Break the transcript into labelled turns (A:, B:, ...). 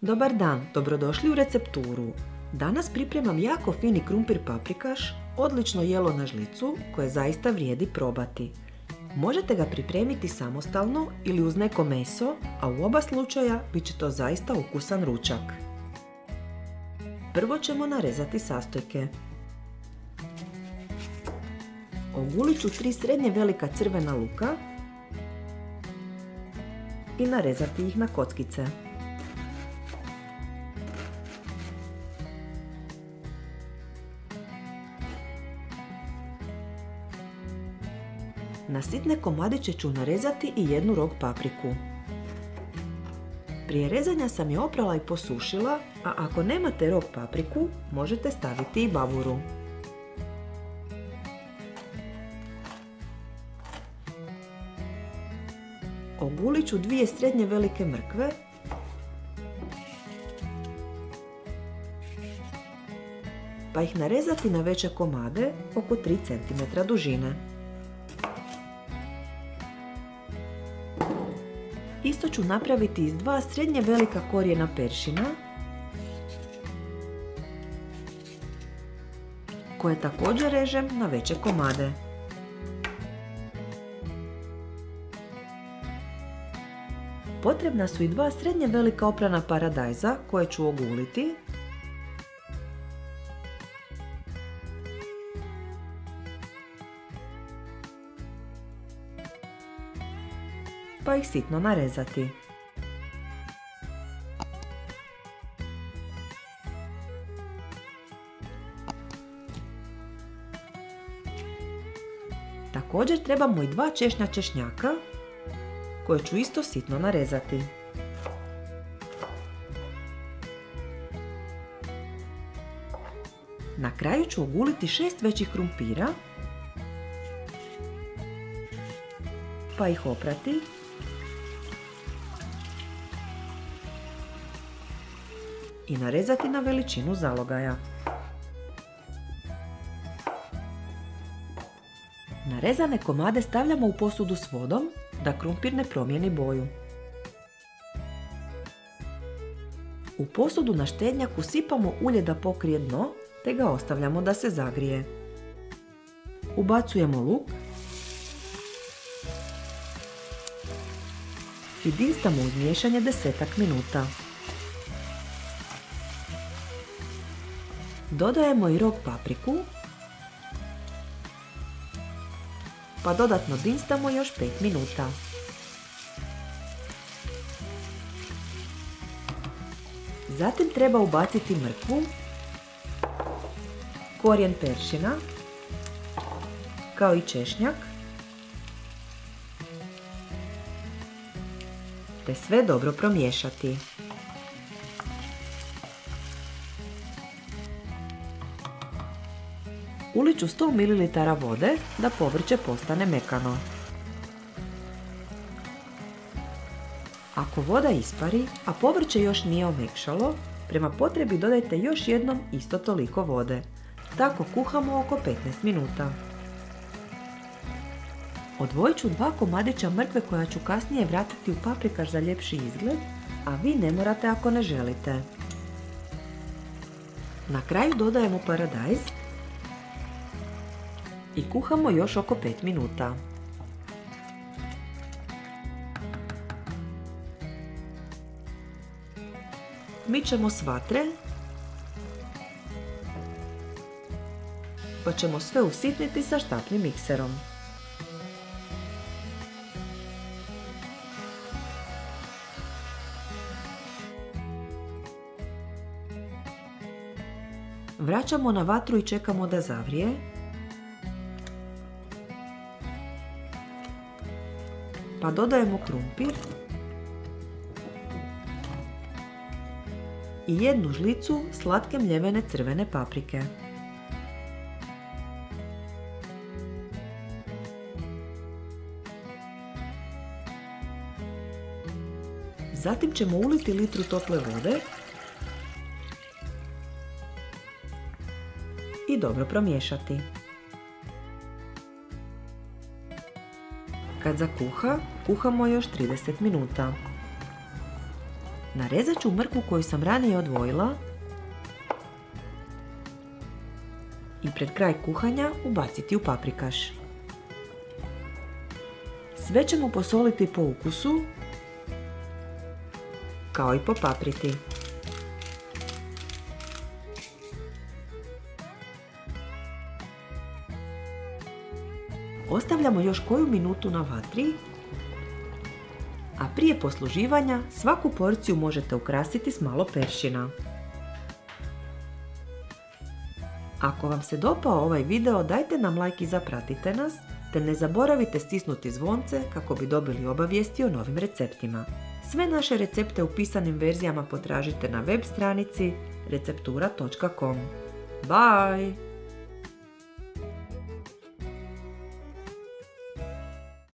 A: Dobar dan, dobrodošli u recepturu. Danas pripremam jako fini krumpir paprikaš, odlično jelo na žlicu koje zaista vrijedi probati. Možete ga pripremiti samostalno ili uz neko meso, a u oba slučaja bit će to zaista ukusan ručak. Prvo ćemo narezati sastojke. Ogulit ću 3 srednje velika crvena luka i narezati ih na kockice. Na sitne komadiće ću narezati i jednu rog papriku. Prije rezanja sam je oprala i posušila, a ako nemate rog papriku, možete staviti i baburu. Ogulit ću 2 srednje velike mrkve pa ih narezati na veće komade oko 3 cm dužine. Isto ću napraviti iz 2 srednje velika korijena peršina koje također režem na veće komade. Potrebna su i 2 srednje velika oprana paradajza koje ću oguliti. Pa ih sitno narezati. Također trebamo i 2 češnja češnjaka koje ću isto sitno narezati. Na kraju ću oguliti 6 većih krumpira pa ih oprati i narezati na veličinu zalogaja. Narezane komade stavljamo u posudu s vodom da krumpir ne promijeni boju. U posudu na štednjak usipamo ulje da pokrije dno te ga ostavljamo da se zagrije. Ubacujemo luk i dinstamo uz miješanje 10-ak minuta. Dodajemo i rog papriku, pa dodatno dinstamo još 5 minuta. Zatim treba ubaciti mrkvu, korijen peršina, kao i češnjak, te sve dobro promiješati. Ulit ću 100 ml vode da povrće postane mekano. Ako voda ispari, a povrće još nije omekšalo, prema potrebi dodajte još jednom isto toliko vode. Tako kuhamo oko 15 minuta. Odvojit ću 2 komadića mrkve koja ću kasnije vratiti u paprikaš za ljepši izgled, a vi ne morate ako ne želite. Na kraju dodajemo paradajz i kuhamo još oko 5 minuta. Mičemo s vatre, pa ćemo sve usitniti sa štapnim mikserom. Vraćamo na vatru i čekamo da zavrije. Pa dodajemo krumpir i jednu žlicu slatke mljevene crvene paprike. Zatim ćemo uliti litru tople vode i dobro promiješati. Kad zakuha, kuhamo još 30 minuta. Narezat ću mrkvu koju sam ranije odvojila i pred kraj kuhanja ubaciti u paprikaš. Sve ćemo posoliti po ukusu, kao i popapriti. Ostavljamo još koju minutu na vatri, a prije posluživanja svaku porciju možete ukrasiti s malo peršina. Ako vam se dopao ovaj video, dajte nam like i zapratite nas, te ne zaboravite stisnuti zvonce kako bi dobili obavijesti o novim receptima. Sve naše recepte u pisanim verzijama potražite na web stranici receptura.com. Bye!